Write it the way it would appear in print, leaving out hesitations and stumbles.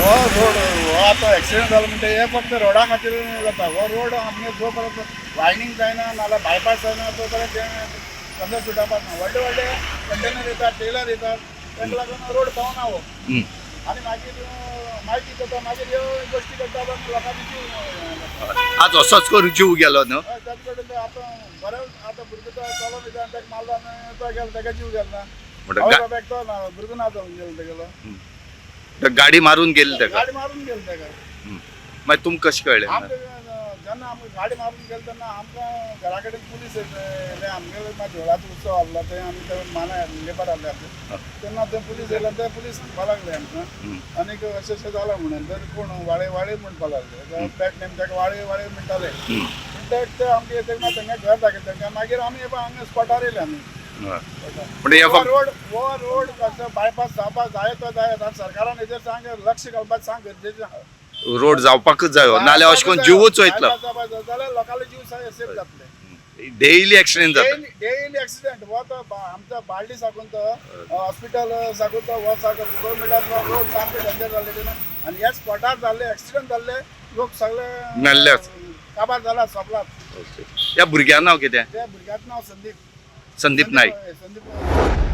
हो रोड हो आता ॲक्सिडेंट झाला म्हणजे हे फक्त रोडा खातीर जाता हो रोड आमगे जो पर्यंत वायडींग जायना नाल्यार बायपास जायना तो पर्यंत कंदर सुटापाक ना व्हडले व्हडले कंटेनर येतात टेलर येतात ताका लागून रोड पावना हो आनी मागीर माहिती करता मागीर ह्यो गोश्टी करता लोकांनी जीव आज असोच करून जीव गेलो न्हू. ताचे कडेन आतां बरें आतां भुरगो तो चलोन वयता आनी ताका मारलो आनी तो गेलो ताका जीव गेलो म्हणटा आवय बापायक तो ना भुरगो ना जावन गेलो तेगेलो गाडी मारून गेली ताका. गाडी मारून गेलो ताका मागीर तुमकां कशें कळ्ळें? आमकां जेन्ना आमकां गाडी मारून गेलो तेन्ना आमकां घरा कडेन पुलीस येयले आमगेले मागीर धोळाचो उत्सव आहलो थंय आमी थंय माना लेबर आहले तेन्ना थंय पुलीस येयले थंय पुलीस म्हणपा लागले आमकां आनीक अशें अशें जालां म्हणून तर कोण वाळे वाळे म्हणपा लागले पॅट नेम ताका वाळे वाळे म्हणटाले म्हणटकीर ते आमकां येतकीर मागीर थंय घर दाखयलें तांकां मागीर आमी हांगा स्पॉटार येयले आमी म्हणजे हे फक्त हो रोड कसो बायपास जावपाक जाय तो जाय आतां सरकारान हेजेर सांग लक्ष घालपाक सांग गरजेचें आहा रोड जावपाकच जायो नाल्यार अशें करून जीवच वयतलो. जाल्यार लोकांले जीव सेफ जातले. डेली एक्सिडेंट जाता. डेली ऍक्सिडेंट हो तो आमच्या बार्डी साकून तो हॉस्पिटल साकून तो हो साकून गव्हर्मेंटाचो रोड सामके डेंजर जाल्ले तेन्ना आनी ह्या स्पॉटार जाल्ले ऍक्सिडेंट जाल्ले लोक सगळे मेल्ले. काबार जाला सोंपलात. ह्या भुरग्यां नांव कितें? त्या भुरग्याचें नांव संदीप संदीप नाईक. संदीप